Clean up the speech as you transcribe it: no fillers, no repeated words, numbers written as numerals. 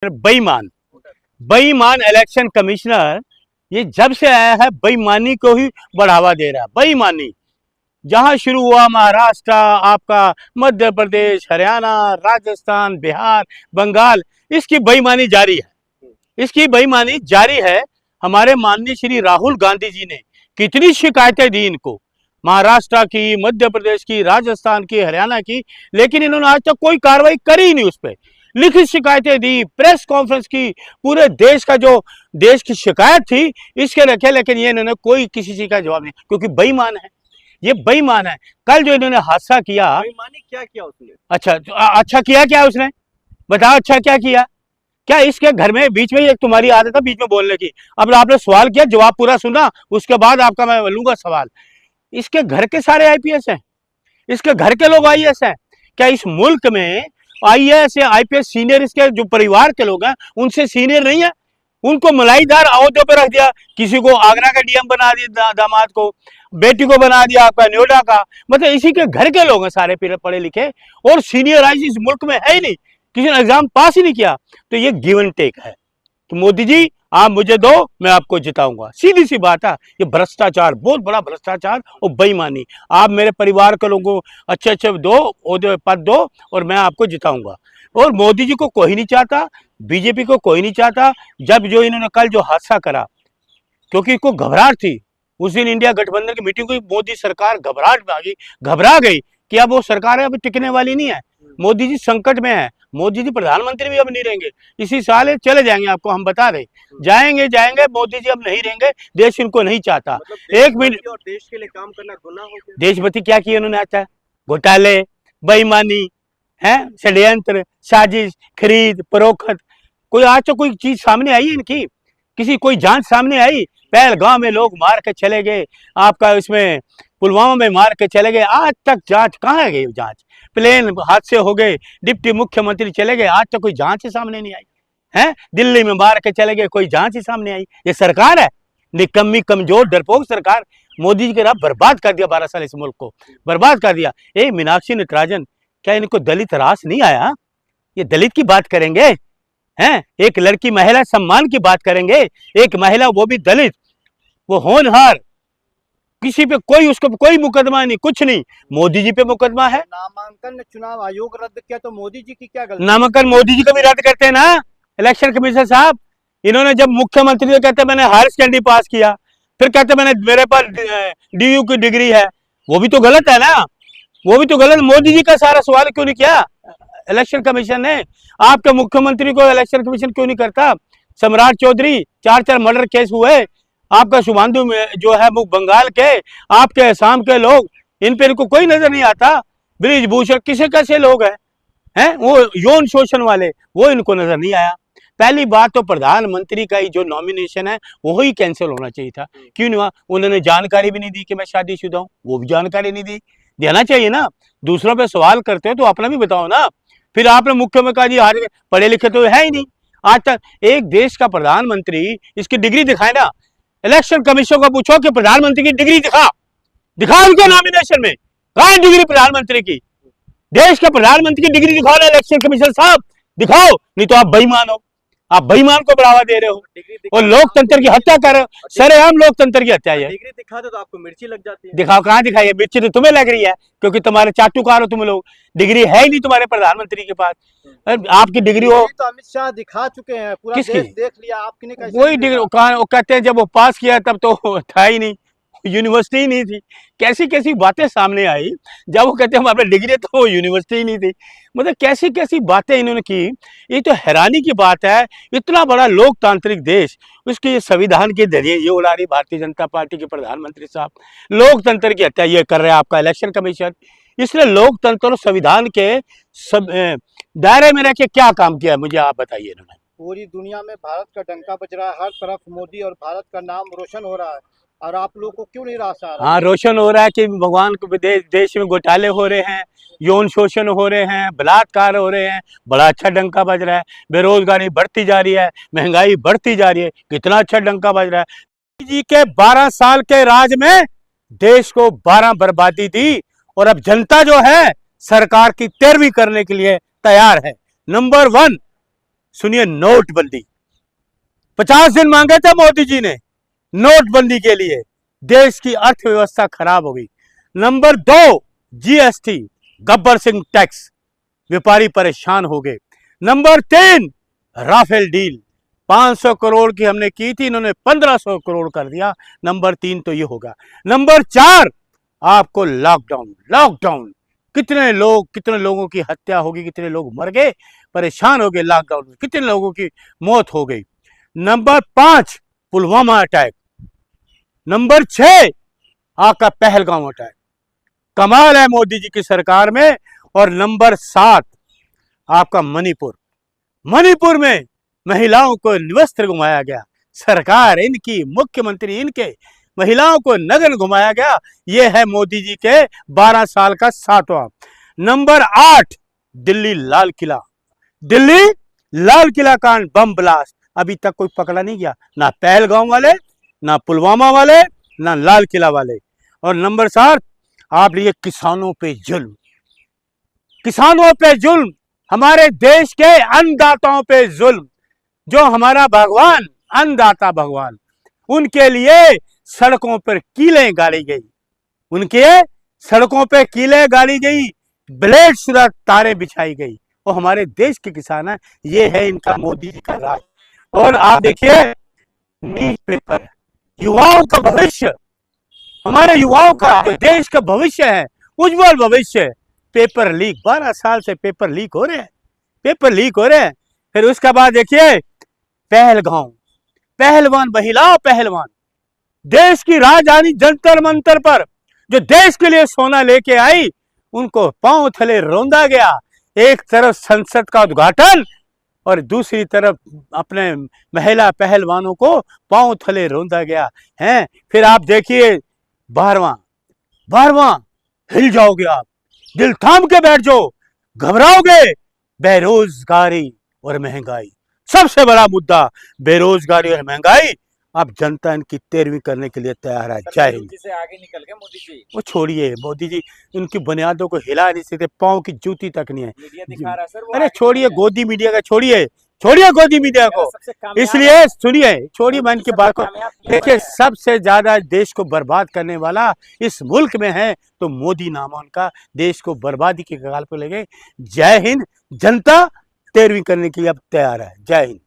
बेईमान बेईमान election commissioner ये जब से आया है बेईमानी को ही बढ़ावा दे रहा है। बेईमानी जहां शुरू हुआ महाराष्ट्र, आपका मध्य प्रदेश, हरियाणा, राजस्थान, बिहार, बंगाल, इसकी बेईमानी जारी है। इसकी बेईमानी जारी है। हमारे माननीय श्री राहुल गांधी जी ने कितनी शिकायतें दी इनको, महाराष्ट्र की, मध्य प्रदेश की, राजस्थान की, हरियाणा की, लेकिन इन्होंने आज तक कोई कार्रवाई करी ही नहीं। उस पर लिखित शिकायतें दी, प्रेस कॉन्फ्रेंस की, पूरे देश का जो देश की शिकायत थी इसके रखे, लेकिन ये इन्होंने कोई किसी चीज का जवाब नहीं, क्योंकि बेईमान है, ये बेईमान है। कल जो इन्होंने हादसा किया, बेईमानी क्या किया उसने? अच्छा किया क्या उसने? बताओ अच्छा क्या किया? क्या इसके घर में बीच में एक तुम्हारी आदत है बीच में बोलने की। अब आपने सवाल किया, जवाब पूरा सुना, उसके बाद आपका मैं लूंगा सवाल। इसके घर के सारे आईपीएस हैं, इसके घर के लोग आईएएस हैं। क्या इस मुल्क में आईएएस या आईपीएस सीनियर इसके जो परिवार के लोग हैं उनसे सीनियर नहीं है? उनको मलाईदार अहदों पर रख दिया, किसी को आगरा का डीएम बना दिया, दामाद को, बेटी को बना दिया आपका नोएडा का। मतलब इसी के घर के लोग हैं सारे पढ़े लिखे, और सीनियराइज इस मुल्क में है ही नहीं, किसी ने एग्जाम पास ही नहीं किया। तो ये गिव एंड टेक है। तो मोदी जी आप मुझे दो, मैं आपको जिताऊंगा, सीधी सी बात है। ये भ्रष्टाचार, बहुत बड़ा भ्रष्टाचार और बेईमानी। आप मेरे परिवार के लोगों को अच्छे अच्छे दो, पद दो और मैं आपको जिताऊंगा। और मोदी जी को कोई नहीं चाहता, बीजेपी को कोई नहीं चाहता। जब जो इन्होंने कल जो हादसा करा, क्योंकि इनको घबराहट थी, उस दिन इंडिया गठबंधन की मीटिंग हुई, मोदी सरकार घबरा गई कि अब वो सरकार अभी टिकने वाली नहीं है, मोदी जी संकट में है, मोदी जी प्रधानमंत्री भी अब नहीं रहेंगे, इसी साल चले जाएंगे, आपको हम बता रहे, जाएंगे मोदी जी अब नहीं रहेंगे, देश इनको नहीं चाहता। मतलब एक मिनट, और देश के लिए काम करना गुनाह हो गया। देशभक्ति क्या किया उन्होंने? आता है घोटाले, बेईमानी है, षड्यंत्र, साजिश, खरीद फरोख्त। कोई आज तो कोई चीज सामने आई इनकी? किसी कोई जांच सामने आई? पहलगांव में लोग मार के चले गए, आपका इसमें पुलवामा में मार के चले गए, आज तक जांच कहाँ गई? जांच, प्लेन हादसे हो गए, डिप्टी मुख्यमंत्री चले गए, आज तक कोई जांच ही सामने नहीं आई है। दिल्ली में मार के चले गए, कोई जांच ही सामने आई। ये सरकार है निकम्मी, कमजोर, डरपोक सरकार। मोदी जी के राह बर्बाद कर दिया, 12 साल इस मुल्क को बर्बाद कर दिया। ए मीनाक्षी नटराजन, क्या इनको दलित रास नहीं आया? ये दलित की बात करेंगे हैं? एक लड़की महिला सम्मान की बात करेंगे, एक महिला वो भी दलित, वो होनहार, किसी पे कोई उसको कोई मुकदमा नहीं, कुछ नहीं। मोदी जी पे मुकदमा है। नामांकन चुनाव आयोग रद्द किया तो मोदी जी की क्या गलती? नामांकन मोदी जी का भी रद्द करते हैं ना इलेक्शन कमीशन साहब। इन्होंने जब मुख्यमंत्री तो कहते मैंने हायर सेकेंडरी पास किया, फिर कहते मैंने मेरे पास डीयू की डिग्री है, वो भी तो गलत है ना, वो भी तो गलत। मोदी जी का सारा सवाल क्यों नहीं किया इलेक्शन कमीशन ने? आपके मुख्यमंत्री को इलेक्शन कमीशन क्यों नहीं करता? सम्राट चौधरी, 4 मर्डर केस हुए, आपका शुभांशु जो है बंगाल के, आपके असम के लोग, इन पे इनको कोई नजर नहीं आता। ब्रिजभूषण किसे कैसे लोग हैं वो यौन शोषण वाले, वो इनको नजर नहीं आया। पहली बात तो प्रधानमंत्री का ही जो नॉमिनेशन है वो ही कैंसिल होना चाहिए था। क्यों नहीं हुआ? उन्होंने जानकारी भी नहीं दी कि मैं शादीशुदा हूँ, वो भी जानकारी नहीं दी। देना चाहिए ना, दूसरों पे सवाल करते हो तो अपना भी बताओ ना। फिर आपने मुख्य में कहा जी हार, पढ़े लिखे तो है ही नहीं। आज तक एक देश का प्रधानमंत्री, इसकी डिग्री दिखाए ना, इलेक्शन कमीशन को पूछो कि प्रधानमंत्री की डिग्री दिखा उनके नॉमिनेशन में, कहाँ है डिग्री प्रधानमंत्री की? देश के प्रधानमंत्री की डिग्री दिखाओ ना इलेक्शन कमीशन साहब, दिखाओ, नहीं तो आप बेईमान हो, आप बेईमान को बढ़ावा दे रहे हो और लोकतंत्र की हत्या कर रहे हो। सरेआम लोकतंत्र की हत्या है। डिग्री दिखा दो तो आपको मिर्ची लग जाती है। दिखाओ, कहाँ दिखाई है? मिर्ची तो तुम्हें लग रही है, क्योंकि तुम्हारे चाटुकार हो तुम लोग, डिग्री है ही नहीं तुम्हारे प्रधानमंत्री के पास। आपकी डिग्री हो तो अमित शाह दिखा चुके हैं, पूरा देश देख लिया, आपकी नहीं? वही डिग्री वो कहते हैं जब वो पास किया तब तो था ही नहीं, यूनिवर्सिटी ही नहीं थी। कैसी कैसी बातें सामने आई जब वो कहते हैं हमारे डिग्री, तो वो यूनिवर्सिटी ही नहीं थी। मतलब कैसी कैसी बातें इन्होंने की। ये तो हैरानी की बात है, इतना बड़ा लोकतांत्रिक देश, उसके संविधान के जरिए ये उड़ा रही भारतीय जनता पार्टी के प्रधानमंत्री साहब। लोकतंत्र की हत्या ये कर रहे हैं आपका इलेक्शन कमीशन। इसलिए लोकतंत्र और संविधान के सब दायरे में रह के क्या काम किया है, मुझे आप बताइए। इन्होंने पूरी दुनिया में भारत का डंका बज रहा है, हर तरफ मोदी और भारत का नाम रोशन हो रहा है, और आप लोगों को क्यों नहीं रास आ रहा? हाँ, रोशन हो रहा है कि भगवान को देश में घोटाले हो रहे हैं, यौन शोषण हो रहे हैं, बलात्कार हो रहे हैं, बड़ा अच्छा डंका बज रहा है। बेरोजगारी बढ़ती जा रही है, महंगाई बढ़ती जा रही है, कितना अच्छा डंका बज रहा है। जी के 12 साल के राज में देश को 12 बर्बादी दी, और अब जनता जो है सरकार की 13वीं करने के लिए तैयार है। नंबर 1 सुनिए, नोटबंदी 50 दिन मांगे थे मोदी जी ने नोटबंदी के लिए, देश की अर्थव्यवस्था खराब हो गई। Number 2, GST, Gabbar Singh tax, व्यापारी परेशान हो गए। नंबर 3, राफेल डील, 500 करोड़ की हमने की थी, इन्होंने 1500 करोड़ कर दिया। नंबर 3 तो ये होगा। नंबर 4, आपको लॉकडाउन। लॉकडाउन, कितने लोगों की हत्या होगी, कितने लोग मर गए, परेशान हो गए लॉकडाउन में, कितने लोगों की मौत हो गई। Number 5, Pulwama attack. नंबर 6, आपका पहलगाम अटैक। कमाल है मोदी जी की सरकार में। और नंबर 7, आपका मणिपुर। मणिपुर में महिलाओं को निवस्त्र घुमाया गया, सरकार इनकी, मुख्यमंत्री इनके, महिलाओं को नग्न घुमाया गया। यह है मोदी जी के 12 साल का 7वां। नंबर 8, दिल्ली लाल किला। दिल्ली लाल किला कांड, बम ब्लास्ट, अभी तक कोई पकड़ा नहीं गया, ना पहलगाम वाले, ना पुलवामा वाले, ना लाल किला वाले। और नंबर 7, आप लिए किसानों पे जुल्म। किसानों पे जुल्म, हमारे देश के अन्नदाताओं पे जुल्म। जो हमारा भगवान, अन्नदाता भगवान, उनके लिए सड़कों पर कीलें गाड़ी गई, उनके सड़कों पे कीलें गाड़ी गई, ब्लेड सुरख तारे बिछाई गई। वो हमारे देश के किसान हैं। ये है इनका मोदी जी का राज। और आप देखिए, नीट पेपर, युवाओं का भविष्य, हमारे युवाओं का, जो देश का भविष्य है, उज्जवल भविष्य, पेपर लीक, 12 साल से पेपर लीक हो रहे हैं, पेपर लीक हो रहे हैं। फिर उसके बाद देखिए, पहलगाम, पहलवान, महिला पहलवान, देश की राजधानी जंतर मंतर पर जो देश के लिए सोना लेके आई, उनको पांव थले रौंदा गया। एक तरफ संसद का उद्घाटन और दूसरी तरफ अपने महिला पहलवानों को पांव थले रौंदा गया है। फिर आप देखिए 12वां, हिल जाओगे आप, दिल थाम के बैठ जाओ, घबराओगे। बेरोजगारी और महंगाई, सबसे बड़ा मुद्दा बेरोजगारी और महंगाई। अब जनता इनकी 13वीं करने के लिए तैयार है। जय हिंद। से आगे निकल गए मोदी जी। वो छोड़िए, मोदी जी उनकी बुनियादों को हिला नहीं सकते, पांव की जूती तक नहीं है। मीडिया दिखा रहा है सर, वो अरे आगे छोड़िए निकल गए। गोदी मीडिया का, छोड़िए गोदी मीडिया को। सबसे कामयाब इसलिए सुनिए, छोड़िए मन की सबसे बात को। कामयाब देखिए, सबसे ज्यादा देश को बर्बाद करने वाला इस मुल्क में है तो मोदी नाम है उनका, देश को बर्बादी के कगार पर ले गए। जय हिंद। जनता 13वीं करने के लिए अब तैयार है। जय हिंद।